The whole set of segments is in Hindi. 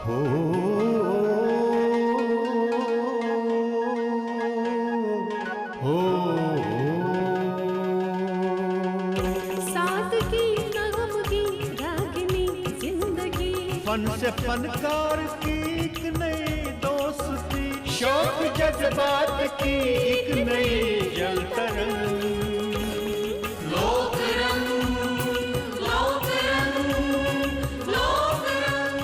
हो हो सादगी नाम की रागिनी जिंदगी, फन से फनकार की एक नई दोस्ती, शौक जज्बात की एक नई जल तरंग। लोक रंग, लोक रंग, लोक रंग।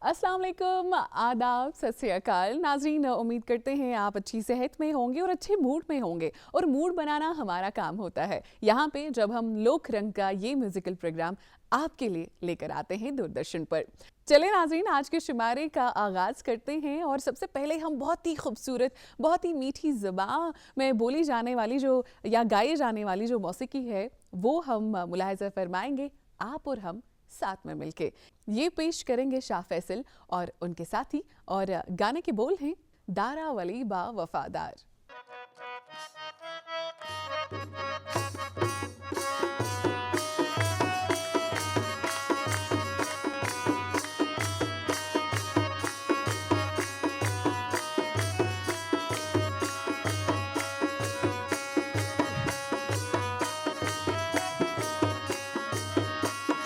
अस्सलाम वालेकुम, आदाब, सत श्री अकाल नाज़रीन। उम्मीद करते हैं आप अच्छी सेहत में होंगे और अच्छे मूड में होंगे, और मूड बनाना हमारा काम होता है यहाँ पे जब हम लोक रंग का ये म्यूज़िकल प्रोग्राम आपके लिए लेकर आते हैं दूरदर्शन पर। चले नाज़रीन, आज के शुमारे का आगाज़ करते हैं, और सबसे पहले हम बहुत ही खूबसूरत, बहुत ही मीठी ज़बान में बोली जाने वाली जो या गाई जाने वाली जो मौसीकी है वो हम मुलाहिज़ा फरमाएंगे आप और हम साथ में मिलके। ये पेश करेंगे शाह फैसल और उनके साथी, और गाने के बोल हैं दारा वली बा वफादार।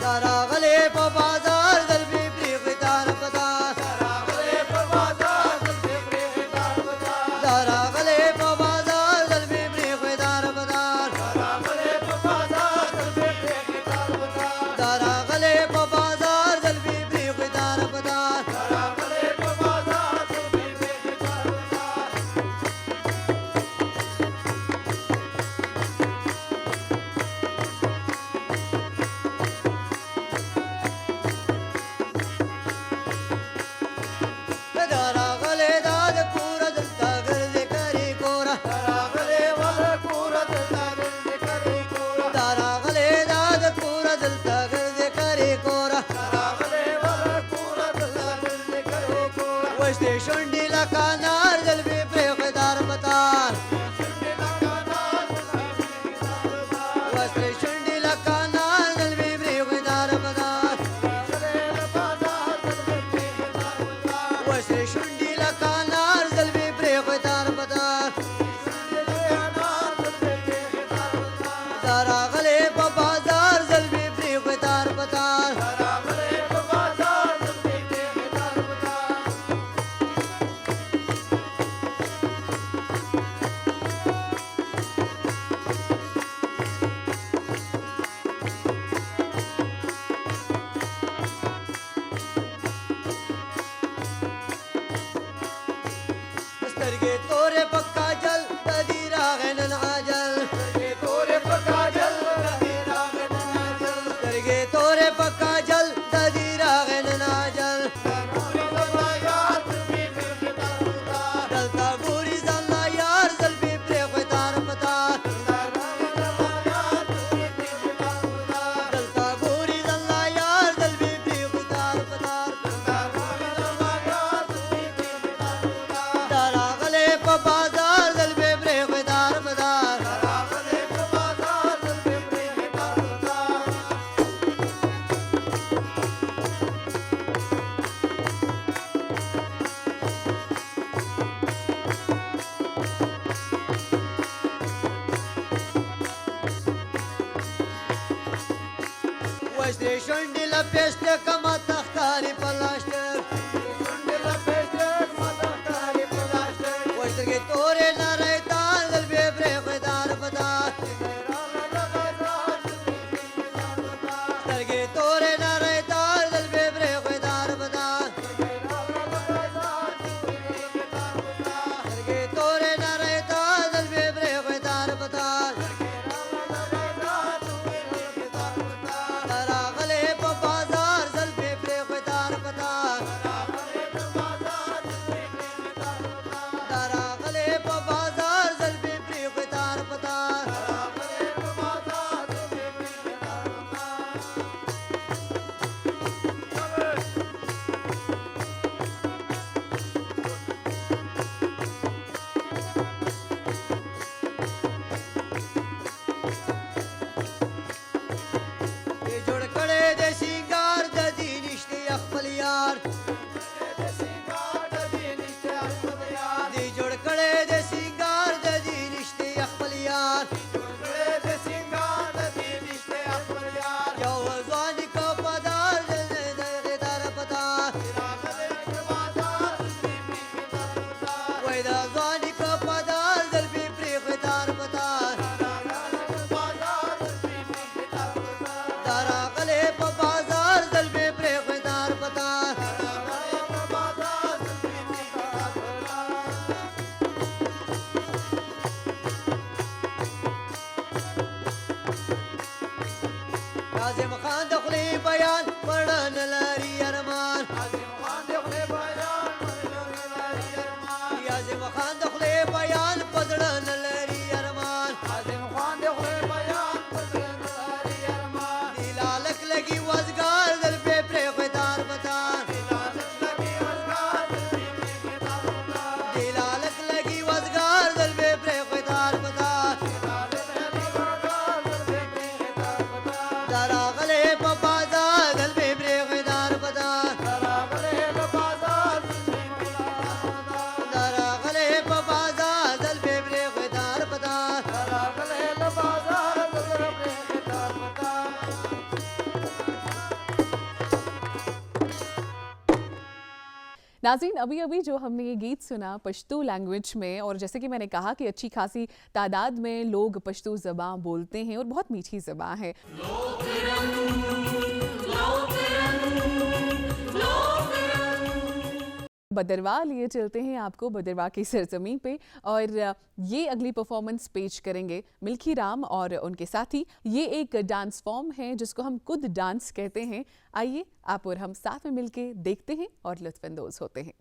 दारा गले पे बाजार दलबी प्रीगदार बदार, दारा गले पे बाजार दलबी प्रीगदार बदार, दारा गले पे बाजार दलबी प्रीगदार बदार, दारा गले पे बाजार दलबी प्रीगदार बदार, दारा गले पे बाजार दलबी प्रीगदार बदार, दारा गले पे बाजार दलबी प्रीगदार बदार। दारा गले दाद पूरा दलता गर्द करी कोरा, दारा गले वाला पूरा दलता गर्द करी कोरा, दारा गले दाद पूरा दलता गर्द करी कोरा, दारा गले वाला पूरा दलता गर्द करी कोरा। वस्ते शुंडी लका नार दलबी प्रेगदार बतार, वस्ते शुंडी लका नार दलबी प्रेगदार बतार, वस्ते शुंडी लका नार दलबी प्रेगदार बतार, दारा गले पे बाजार दलबी प्रेगदार बतार, दारा गले पे बाजार दलबी प्रेगदार बतार। तरगे तोरे पक्का जल तदी रागन आजल, तरगे तोरे पक्का जल तदी रागन आजल, तरगे तोरे पक्का जल तदी रागन आजल। दलता गोरी जल्ला यार जलबी प्रेगदार बतार, दलता गोरी जल्ला यार जलबी प्रेगदार बतार, दारा गले पे बाजार दलबे प्रेगदार बदार, दारा गले पे बाजार दलबे प्रेगदार बदार। वस्ते शुंडी लपेस्टे कमा तख्तारी पलास्टर, शुंडी लपेस्टे कमा तख्तारी पलास्टर, वस्ते तोरे नारे ताल दलबे प्रेगदार बदार, तरगे तोरे नारे ताल दलबे प्रेगदार बदार, तरगे तोरे नारे ताल दलबे प्रेगदार बदार, दारा गले पे बाजार दलबे यार दी जोड़ कड़े दे सिंगार दे दी रिश्ते अकबल यार यो जवानी का पदार दे दे दे दार पदार वैदा जवानी का पदार दल भी प्रेम दार पदार दारा गले बाजार दल में प्रेम दार पदार नाज़िम खान दखली बयान पढ़न लरी अरमान नाज़िम खान दखली बयान पढ़न लरी अरमान दिलालक लगी वज़गार दिल पे प्रेमदार बतान दिलालक लगी वज़गार दिल पे प्रेमदार बतान दारा गले बाजार दिल पे प्रेमदार बतान दारा गले बाजार दिल पे प्रेमदार बतान नाज़रीन, अभी अभी जो हमने ये गीत सुना पश्तो लैंग्वेज में, और जैसे कि मैंने कहा कि अच्छी खासी तादाद में लोग पश्तो ज़बान बोलते हैं और बहुत मीठी ज़बान है। बदरवा लिए चलते हैं आपको बदरवा की सरजमी पे, और ये अगली परफॉर्मेंस पेश करेंगे मिल्खी राम और उनके साथी। ये एक डांस फॉर्म है जिसको हम कुद डांस कहते हैं। आइए आप और हम साथ में मिलके देखते हैं और लुत्फ़अंदोज़ होते हैं।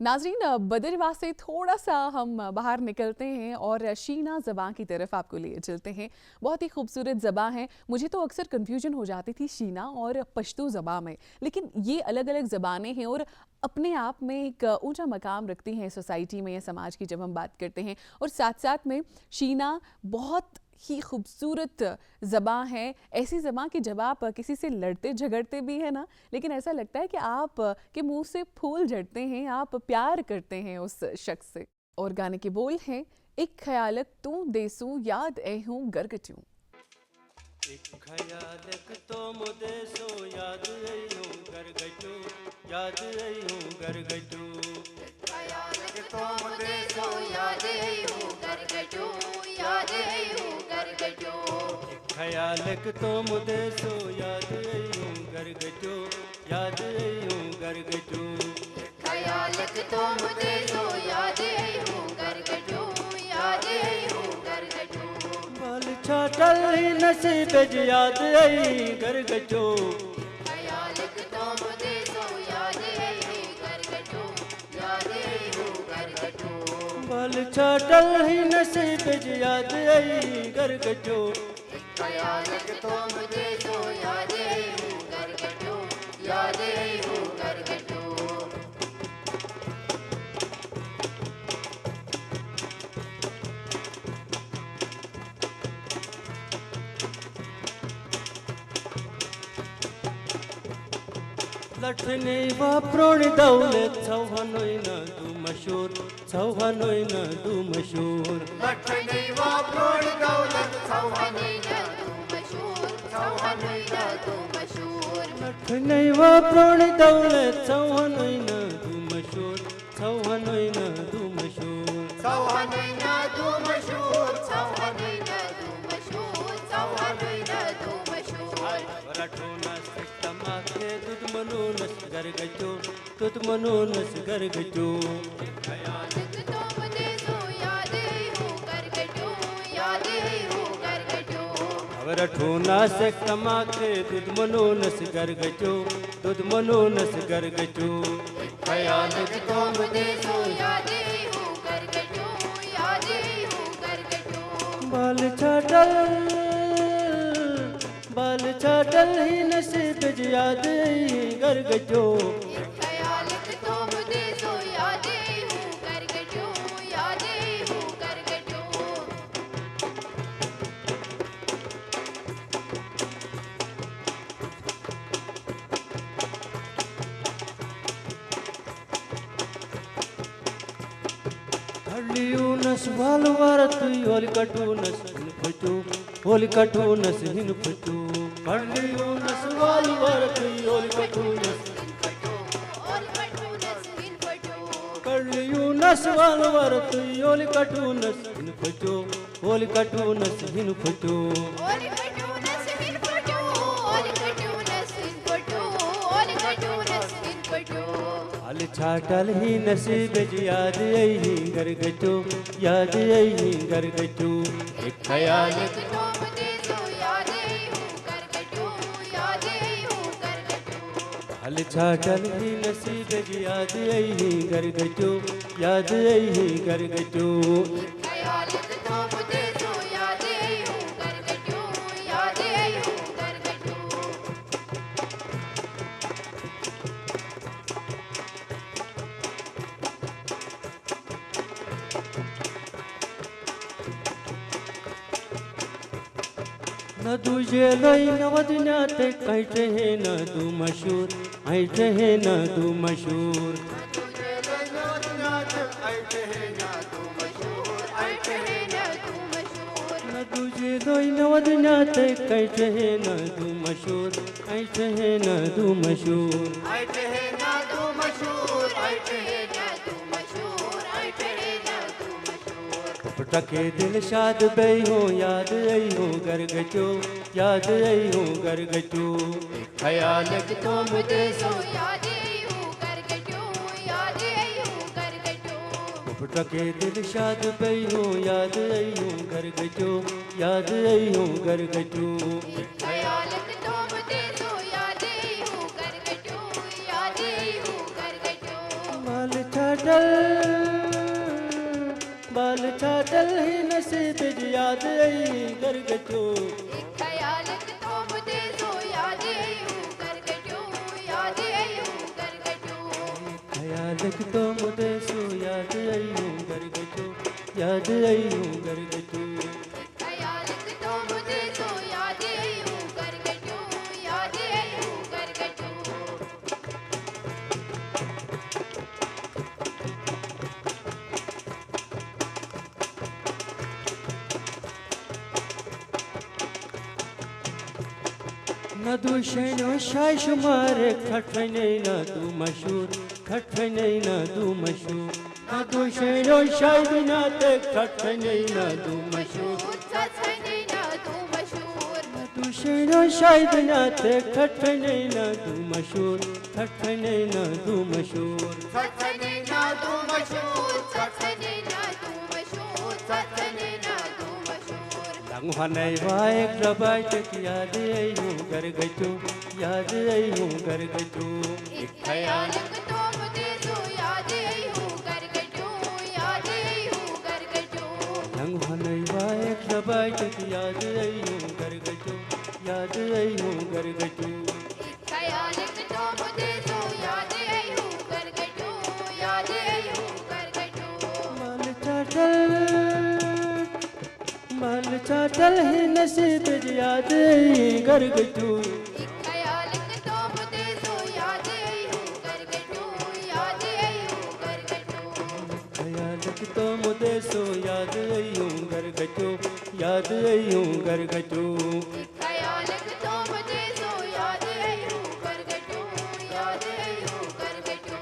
नाजरीन, बदरवाह से थोड़ा सा हम बाहर निकलते हैं और शीना ज़बां की तरफ आपको लिए चलते हैं। बहुत ही खूबसूरत ज़बां है। मुझे तो अक्सर कन्फ्यूजन हो जाती थी शीना और पश्तो ज़बां में, लेकिन ये अलग अलग ज़बानें हैं और अपने आप में एक ऊंचा मकाम रखती हैं सोसाइटी में या समाज की जब हम बात करते हैं। और साथ साथ में शीना बहुत ही खूबसूरत ज़बां है, ऐसी ज़बां कि जब आप किसी से लड़ते झगड़ते भी हैं ना, लेकिन ऐसा लगता है कि आप के मुंह से फूल झड़ते हैं, आप प्यार करते हैं उस शख्स से। और गाने के बोल हैं, एक ख्यालक तू देसू याद ए हूँ गरगट्यूं। एक ख्यालक तो मुदेसो याद आई हूँ गरगटू, याद आई हूँ गरगटू। ख्यालक तो मुदेसो याद आई हूँ गरगटू, याद आई हूँ गरगटू। ख्यालक तो मुदेसो याद आई हूँ गरगटू, याद आई हूँ गरगटू। ख्यालक तो मुदेसो याद आई हूँ गरगटू, याद आई हूँ गरगटू। बाल छाटल ही नसीब ज याद आई गरगटू। ख्यालक तो मुदेसो याद आई गरगटू, याद आई हूँ गरगटू। बाल छाटल ही नसीब ज याद आई गरगटू। ख्यालक तो मुदेसो याद आई हूँ गरगटू, याद आई हूँ गरगटू। लठने वापरून दौलत चव्हाणोय ना तू मशहूर, चव्हाणोय ना तू मशहूर। लठने वापरून दौलत चव्हाणोय ना तू मशहूर, चव्हाणोय ना तू मशहूर। लठने वापरून दौलत चव्हाणोय ना तू मशहूर, चव्हाणोय ना तू मशहूर। चव्हाणोय ना तू मशहूर, चव्हाणोय ना तू मशहूर, चव्हाणोय ना तू मशहूर। रठोनस तमाके दूध म्हणूनच गरगटू, दूध म्हणूनच गरगटू। ख्यालक तो मुदेसो याद आई हूँ गरगटू, याद आई हूँ गरगटू। रठोनस तमाके दूध म्हणूनच गरगटू, दूध म्हणूनच गरगटू। ख्यालक तो मुदेसो याद आई हूँ गरगटू, याद आई हूँ गरगटू। बाल छाटल ही नसीब ज याद आई गरगटू। ख्यालक तो मुदेसो याद आई हूँ गरगटू, याद आई हूँ गरगटू। हल्लियूनस वालवारत ओलकटूनस हिनफटू, ओलकटूनस हिनफटू। हल्लियूनस वालवारत ओलकटूनस, हल्लियूनस वालवारत ओलकटूनस हिनफटू, ओलकटूनस हिनफटू। हाल छाटल ही नसीब ज याद आई गरगटू, याद आई गरगटू। एक ख्यालक तो मुदेसो याद आई हूँ गरगटू, याद आई हूँ गरगटू। हाल छाटल ही नसीब ज याद आई गरगटू, याद आई गरगटू। ख्यालक तो मुदेसो याद आई हूँ गरगटू, याद आई हूँ गरगटू। न तुझे लई नवदन्यात कैट है न तू मशहूर, ऐट है न तू मशहूर। तुझे लज्जत ऐटे है ना तू मशहूर, ऐटे है ना तू मशहूर। न तुझे लई नवदन्यात कैट है न तू मशहूर, ऐट है न तू मशहूर। ऐटे है ना तू मशहूर, ऐटे है ना तू मशहूर, ऐटे है ना तू मशहूर। पटके दिल शाद बई हो याद आई हो गरगटू, याद आई हो गरगटू। ख्यालक तो मुदेसो याद आई हूँ गरगटू, याद आई हूँ गरगटू। पटके दिल शाद बई हो याद आई हो गरगटू, याद आई हो गरगटू। ख्यालक तो मुदेसो याद आई हूँ गरगटू, याद आई हूँ गरगटू। बाल छाटल माल छाटल ही नसीब याद आई गरगटो एक ख्याल तो मुझे सो याद आई हूँ गरगटो याद आई हूँ गरगटो ख्याल तो मुझे सो याद आई हूँ गरगटो याद आई हूँ गरगटो ख्याल तो मुझे सो याद आई हूँ गरगटो याद आई हूँ गरगटो न दुशनो शाय शुमार खटने न तू मशहूर खटने न तू मशहूर न दुशनो शाय बिना ते खटने न तू मशहूर सचने ना तू मशहूर दुशनो शाय बिना ते खटने न तू मशहूर खटने न तू मशहूर सचने ना तू मशहूर सचने ना तू मशहूर सचने ना तू मशहूर लंग हनै वाए रबाई तक याद आई हूँ गरगटो याद आई हूँ गरगटो एक ख्याल तो मुझे सो याद आई हूँ गरगटो याद आई हूँ गरगटो लंग हनै वाए रबाई तक याद आई हूँ गरगटो याद आई हूँ गरगटो एक ख्याल तो मुझे सो याद आई हूँ गरगटो याद आई हूँ गरगटो माल चाटल ही नसीब याद आई गरगटो एक ख्याल तो मुझे सो याद आई हूँ गरगटो याद आई हूँ गरगटो ख्याल तो मुझे सो याद आई हूँ गरगटो याद आई हूँ गरगटो ख्याल तो मुझे सो याद आई हूँ गरगटो याद आई हूँ गरगटो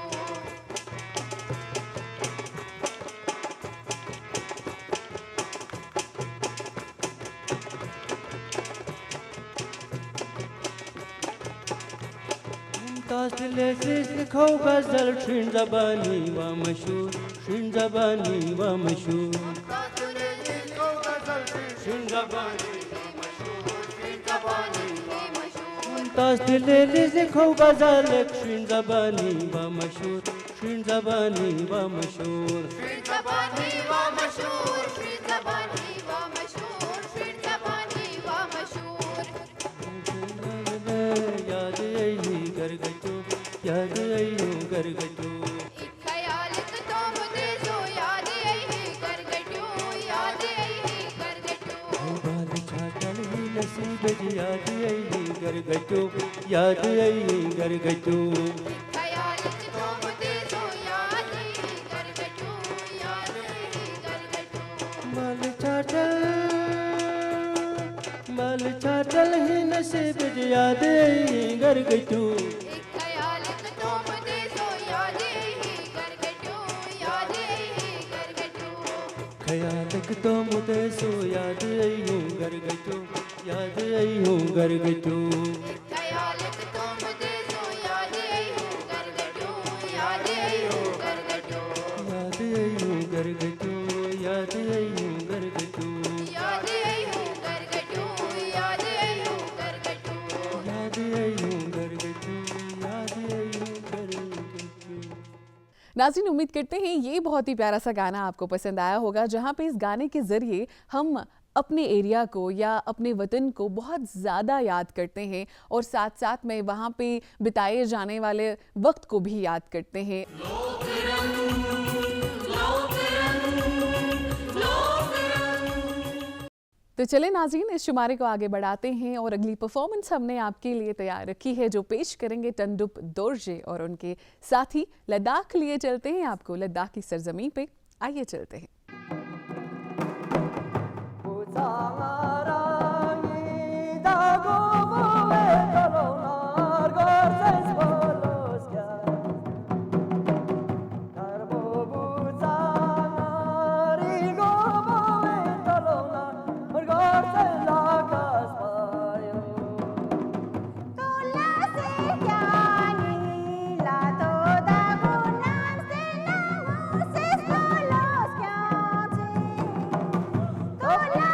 लिखो गजल शिन जबानी व मशहूर शिन जबानी व मशहूर शिन जबानी मुमताज दिले लिखो गजल शिन जबानी व मशहूर शिन जबानी व मशहूर श्री जबानी व मशहूर श्री जबानी व मशहूर श्री जबानी व मशहूर याद आई गरगटो याद आई गरगटो एक ख्याल तो मुझे सो याद आई गरगटो याद आई गरगटो बाल छाटल ही नसीब याद आई गरगटो याद आई गरगटो ख्याल तो मुझे सो याद आई गरगटो याद आई गरगटो माल छाटल ही नसीब याद आई गरगटो एक ख्याल तो मुझे सो याद आई गरगटो याद आई गरगटो ख्याल तो मुझे सो याद आई गरगटो याद आई गरगटो ख्याल तो मुझे सो याद आई गरगटो याद आई गरगटो याद आई गरगटो याद आई गरगटो याद आई गरगटो याद आई गरगटो याद आई गरगटो याद आई गरगटो। नाज़रीन, उम्मीद करते हैं ये बहुत ही प्यारा सा गाना आपको पसंद आया होगा, जहाँ पे इस गाने के ज़रिए हम अपने एरिया को या अपने वतन को बहुत ज़्यादा याद करते हैं और साथ साथ में वहाँ पे बिताए जाने वाले वक्त को भी याद करते हैं। तो चले नाज़रीन, इस शुमारे को आगे बढ़ाते हैं और अगली परफॉर्मेंस हमने आपके लिए तैयार रखी है, जो पेश करेंगे टंडुप दोरजे और उनके साथी। लद्दाख लिए चलते हैं आपको लद्दाख की सरजमीन पे। आइए चलते हैं। Hola,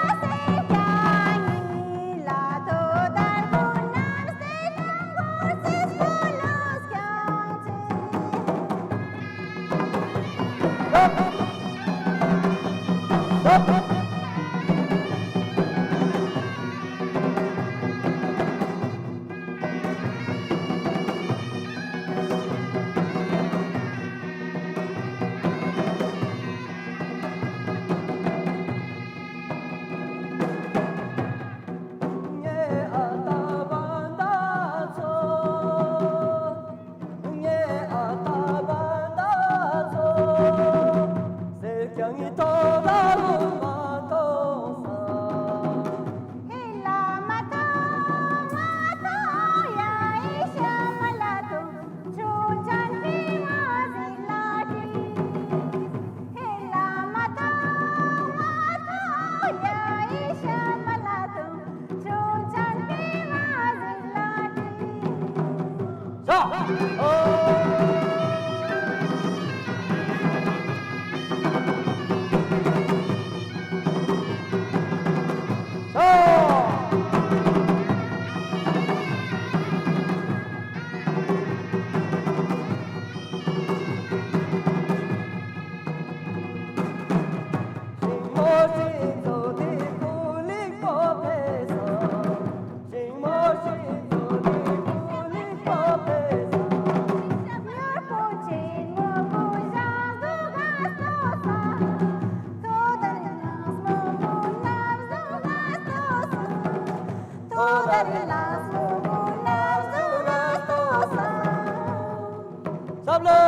सब लोग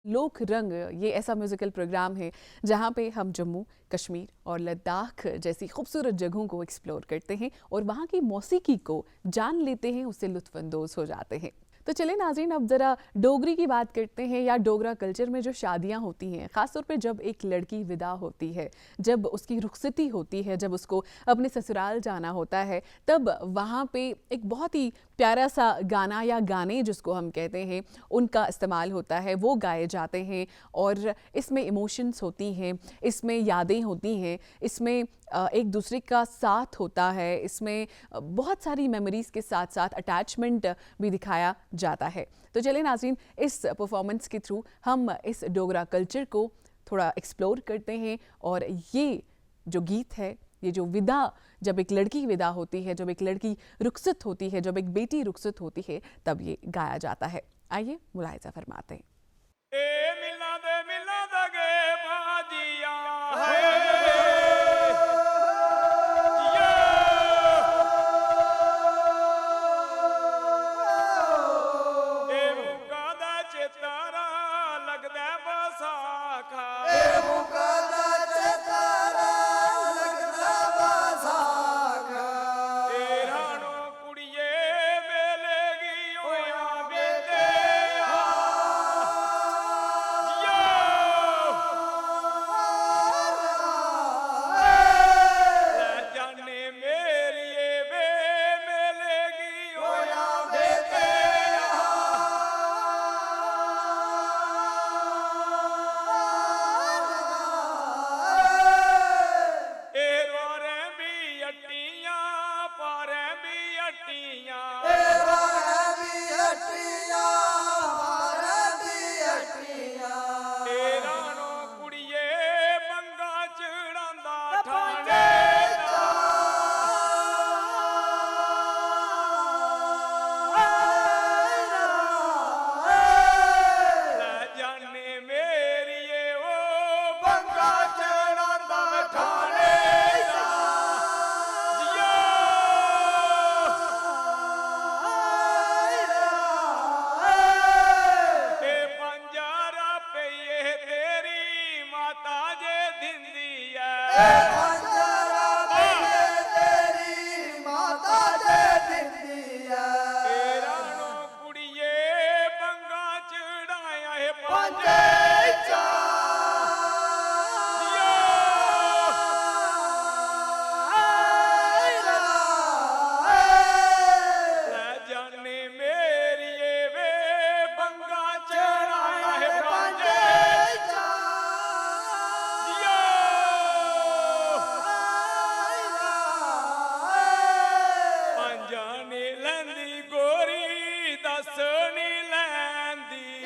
लोक रंग ये ऐसा म्यूजिकल प्रोग्राम है जहाँ पे हम जम्मू कश्मीर और लद्दाख जैसी खूबसूरत जगहों को एक्सप्लोर करते हैं और वहाँ की मौसीकी को जान लेते हैं, उससे लुत्फ़अंदोज़ हो जाते हैं। तो चले नाज़रीन, अब ज़रा डोगरी की बात करते हैं या डोगरा कल्चर में जो शादियाँ होती हैं, ख़ासतौर पे जब एक लड़की विदा होती है, जब उसकी रुखसती होती है, जब उसको अपने ससुराल जाना होता है, तब वहाँ पे एक बहुत ही प्यारा सा गाना या गाने जिसको हम कहते हैं उनका इस्तेमाल होता है, वो गाए जाते हैं और इसमें इमोशंस होती हैं, इसमें यादें होती हैं, इसमें एक दूसरे का साथ होता है, इसमें बहुत सारी मेमोरीज़ के साथ साथ अटैचमेंट भी दिखाया जाता है। तो चलिए नाज़रीन, इस परफॉर्मेंस के थ्रू हम इस डोगरा कल्चर को थोड़ा एक्सप्लोर करते हैं और ये जो गीत है, ये जो विदा, जब एक लड़की विदा होती है, जब एक लड़की रुखसत होती है, जब एक बेटी रुखसत होती है, तब ये गाया जाता है। आइए मुलाहिज़ा फरमाते हैं। ए मिला दे गे बाजिया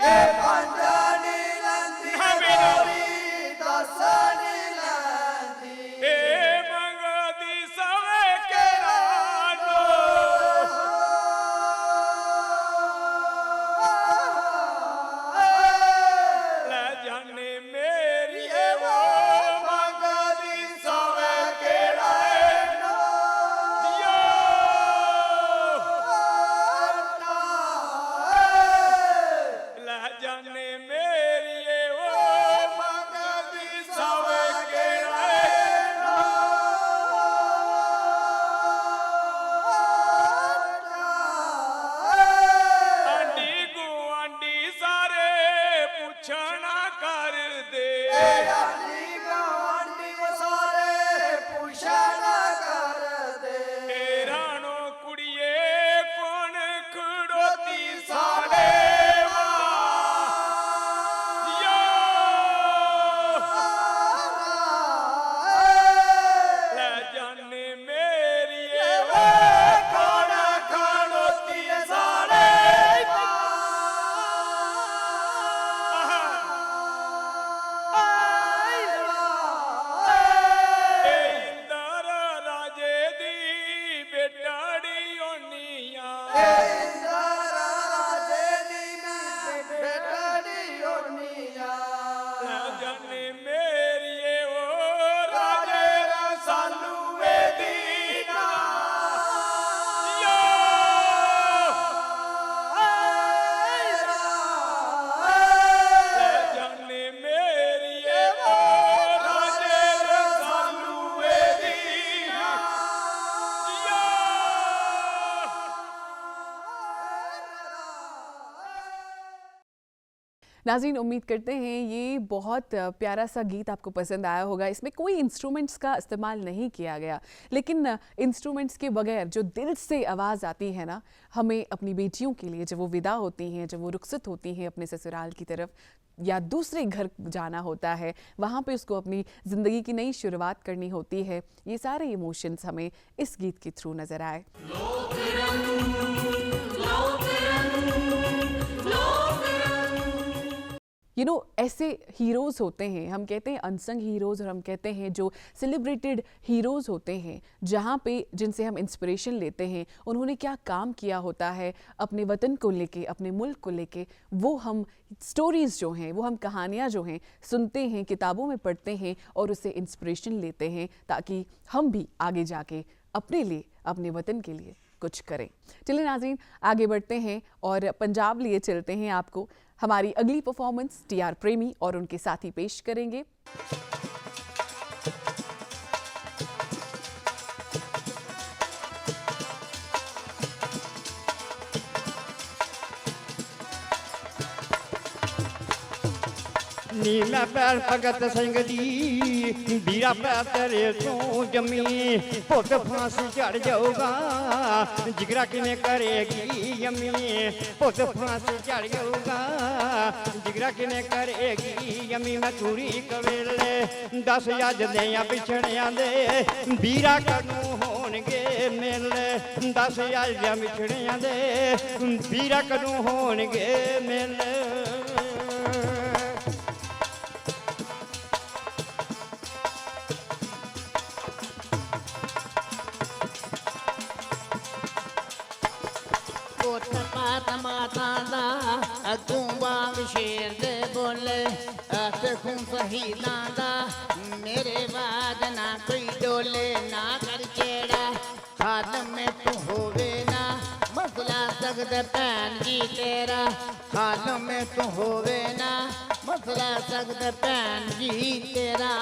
पंजानी लंदी हाँ बेटा। गोरी दसनी लंदी ए मंगदी सवे केड़ा नो ले जाने मेरी वो मंगदी सवे केड़ा नो दियो ले जाने मेरी वो मंगदी सवे केड़ा आंडी गुआंडी सारे पुछना कर दे ए राणो कुड़िए कौन खड़ोती सारे यो ले जाने मेरी वो कौन खड़ोती सारे इंदर राजे दी बेटाड़ी ओनिया ले जाने मेरी वो राजे सालू वेदीना यो ले जाने मेरी वो राजे सालू वेदीना यो नाज़रीन, उम्मीद करते हैं ये बहुत प्यारा सा गीत आपको पसंद आया होगा। इसमें कोई इंस्ट्रूमेंट्स का इस्तेमाल नहीं किया गया, लेकिन इंस्ट्रूमेंट्स के बगैर जो दिल से आवाज़ आती है ना, हमें अपनी बेटियों के लिए जब वो विदा होती हैं, जब वो रुखसत होती हैं अपने ससुराल की तरफ या दूसरे घर जाना होता है, वहाँ पे उसको अपनी ज़िंदगी की नई शुरुआत करनी होती है, ये सारे इमोशंस हमें इस गीत के थ्रू नज़र आए। यू नो, ऐसे हीरोज़ होते हैं, हम कहते हैं अनसंग हीरोज़ और हम कहते हैं जो सेलिब्रेटेड हीरोज़ होते हैं, जहाँ पे जिनसे हम इंस्पिरेशन लेते हैं, उन्होंने क्या काम किया होता है अपने वतन को लेके, अपने मुल्क को लेके, वो हम स्टोरीज़ जो हैं, वो हम कहानियाँ जो हैं सुनते हैं, किताबों में पढ़ते हैं और उससे इंस्पिरेशन लेते हैं ताकि हम भी आगे जाके अपने लिए, अपने वतन के लिए कुछ करें। चलिए नाज़रीन, आगे बढ़ते हैं और पंजाब लिए चलते हैं आपको। हमारी अगली परफॉर्मेंस टीआर प्रेमी और उनके साथी पेश करेंगे। नी मैं पैर भगत सिंह दी बीरा पैर तेरे तो जमी पुत फांसी चढ़ जाऊगा जिगरा किने करेगी यमी पुत फांसी चढ़ जाऊगा जिगरा किने करेगी यमी मैं चूड़ी कवेले 10 अज दियां पिछड़ियां दे बीरा कदों होणगे मेले 10 अज दियां पिछड़ियां दे बीरा कदों होणगे मेले। माता दा अगू बाग शेर दे बोले ते खून शहीदां दा मेरे बाद ना कोई डोले ना कर चेड़ा हाल में तू होवे ना मसला सगद भैन जी तेरा हाल में तू होवे ना मसला सगद भैन जी तेरा।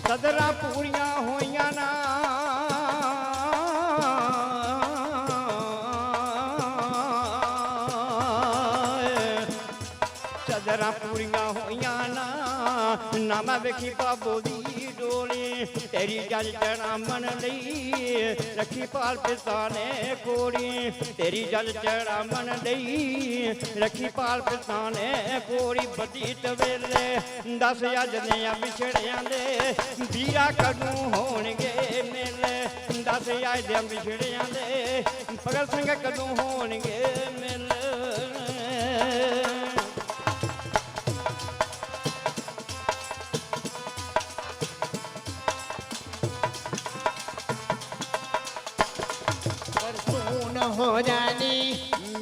सदरा पूरियां होइयां ना सदरा पूरियां होइयां ना ਨਾ ਮੈਂ ਵੇਖੀ ਬਾਬੂ ਦੀ ਡੋਲੀ ਤੇਰੀ ਜਲ ਚੜਾ ਮਨ ਲਈ ਰੱਖੀ ਪਾਲ ਪਿਤਾ ਨੇ ਕੋੜੀ ਤੇਰੀ ਜਲ ਚੜਾ ਮਨ ਲਈ ਰੱਖੀ ਪਾਲ ਪਿਤਾ ਨੇ ਕੋੜੀ ਬਦੀਤ ਵੇਲੇ ਦੱਸ ਅੱਜ ਨੇ ਆ ਵਿਛੜਿਆਂ ਦੇ ਵੀਰਾ ਕਦੋਂ ਹੋਣਗੇ ਮੇਲੇ ਦੱਸ ਅੱਜ ਦੇ ਵਿਛੜਿਆਂ ਦੇ ਪਗਲ ਸਿੰਘ ਕਦੋਂ ਹੋਣਗੇ ਮੇਲੇ हो जानी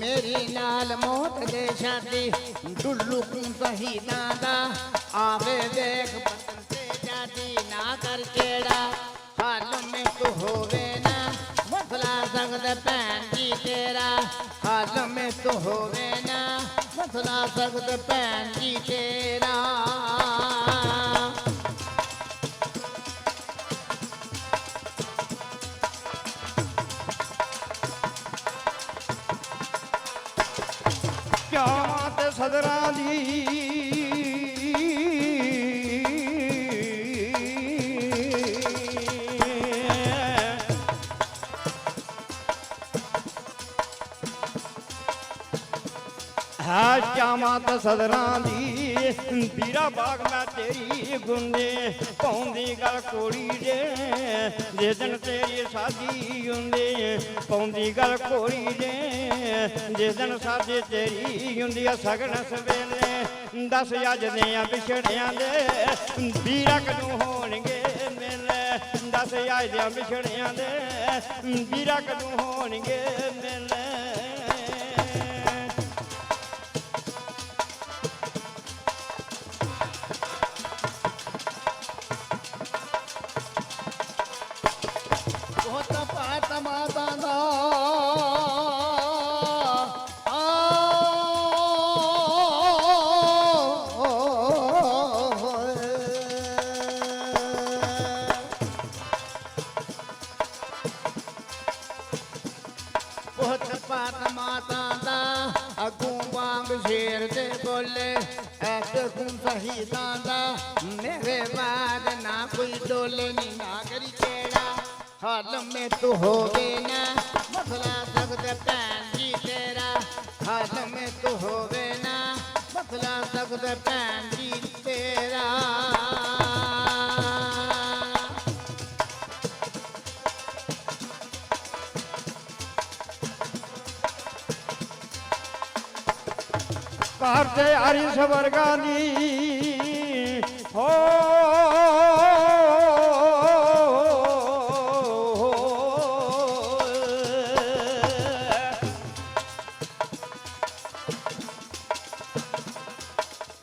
मेरी नाल मौत दे शादी डुल्लू शहीदां दा आवे देख बदन से जाती ना कर केड़ा हाल में तू होवे ना मसला सकद भैन जी तेरा हाल में तू होवे ना मसला सकद भैन जी तेरा ਕਿਆਮਤ ਸਦਰਾਂ ਦੀ ਹੈ ਕਿਆਮਤ ਸਦਰਾਂ ਦੀ ਵੀਰਾ ਬਾਗ ਮੈਂ ਤੇਰੀ ਗੁੰਦੇ ਪਾਉਂਦੀ ਗੱਲ ਕੋੜੀ ਦੇ ਜੇ ਦਿਨ ਤੇਰੀ ਸਾਦੀ ਹੁੰਦੀ ਪਾਉਂਦੀ ਗੱਲ ਕੋੜੀ ਦੇ ਜੇ ਦਿਨ ਸਾਦੀ ਤੇਰੀ ਹੁੰਦੀ ਆ ਸਗਨ ਸਵੇਲੇ ਦੱਸ ਅੱਜ ਦੇ ਆ ਵਿਛੜਿਆਂ ਦੇ ਵੀਰਾ ਕਦੋਂ ਹੋਣਗੇ ਮੇਲੇ ਦੱਸ ਅੱਜ ਦੇ ਆ ਵਿਛੜਿਆਂ ਦੇ ਵੀਰਾ ਕਦੋਂ ਹੋਣਗੇ ਮੇਲੇ बहुत पात माता दा बहुत पात माता दा अगू वांग शेर दे बोले ऐसे खून शहीदां दा मेरे बाद ना कोई डोले नी ना करी केड़ा हाल में तू होवे ना मसला सकद भैन जी तेरा हाल में तू होवे ना मसला सकद भैन जी तेरा ਘਰ ਤੇ ਆਰੀ ਸਵਰਗਾਂ ਦੀ ਹੋ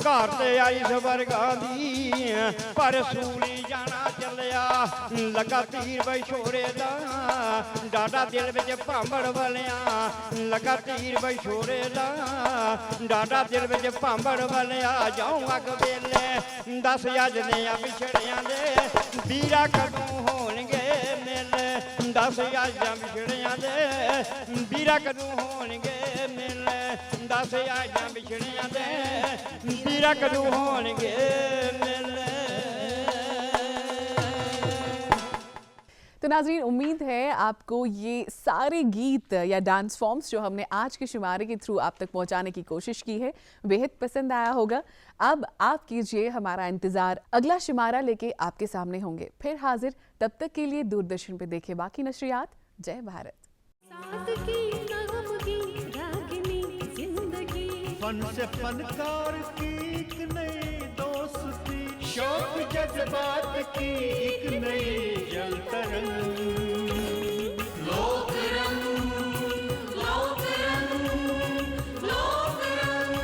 ਘਰ ਤੇ ਆਈ ਸਵਰਗਾਂ ਦੀ ਪਰ ਸੂਲੀ ਜਾਣਾ ਚੱਲਿਆ ਲੱਗਾ ਤੀਰ ਬਈ ਛੋਰੇ ਦਾ ਡਾਡਾ ਦਿਲ ਵਿੱਚ ਭਾਂਬੜ ਵਲਿਆ ਲੱਗਾ ਤੀਰ ਬਈ ਛੋਰੇ ਦਾ ਡਾਡਾ ਦਿਲ ਵਿੱਚ ਭਾਂਬੜ ਵਲਿਆ ਜਾਉਂ ਅੱਗ ਵੇਲੇ ਦੱਸ ਅੱਜ ਨੇ ਆ ਵਿਛੜਿਆਂ ਦੇ ਵੀਰਾ ਕਦੋਂ ਹੋਣਗੇ ਮੇਲੇ ਦੱਸ ਅੱਜ ਆ ਵਿਛੜਿਆਂ ਦੇ ਵੀਰਾ ਕਦੋਂ ਹੋਣਗੇ ਮੇਲੇ ਦੱਸ ਅੱਜ ਆ ਵਿਛੜਿਆਂ ਦੇ ਵੀਰਾ ਕਦੋਂ ਹੋਣਗੇ ਮੇਲੇ तो नाज़रीन, उम्मीद है आपको ये सारे गीत या डांस फॉर्म्स जो हमने आज के शुमारे के थ्रू आप तक पहुंचाने की कोशिश की है बेहद पसंद आया होगा। अब आप कीजिए हमारा इंतज़ार, अगला शुमारा लेके आपके सामने होंगे फिर हाजिर। तब तक के लिए दूरदर्शन पे देखें बाकी नशरियात। जय भारत। फन से फनकार की एक नई दोस्ती, शौक जज्बात की एक नई जल तरंग, लोक रंग, लोक रंग, लोक रंग।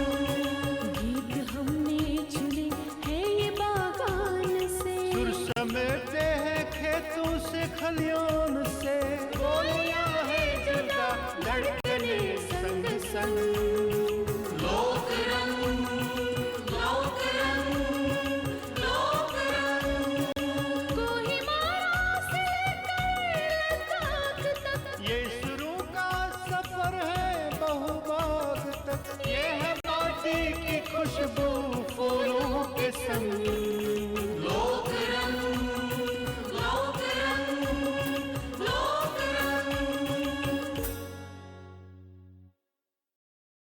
गीत हमने चुने हैं ये बागान से, सुर समेटे हैं खेतों से खलियान से, बोलियां है जुदा लड़के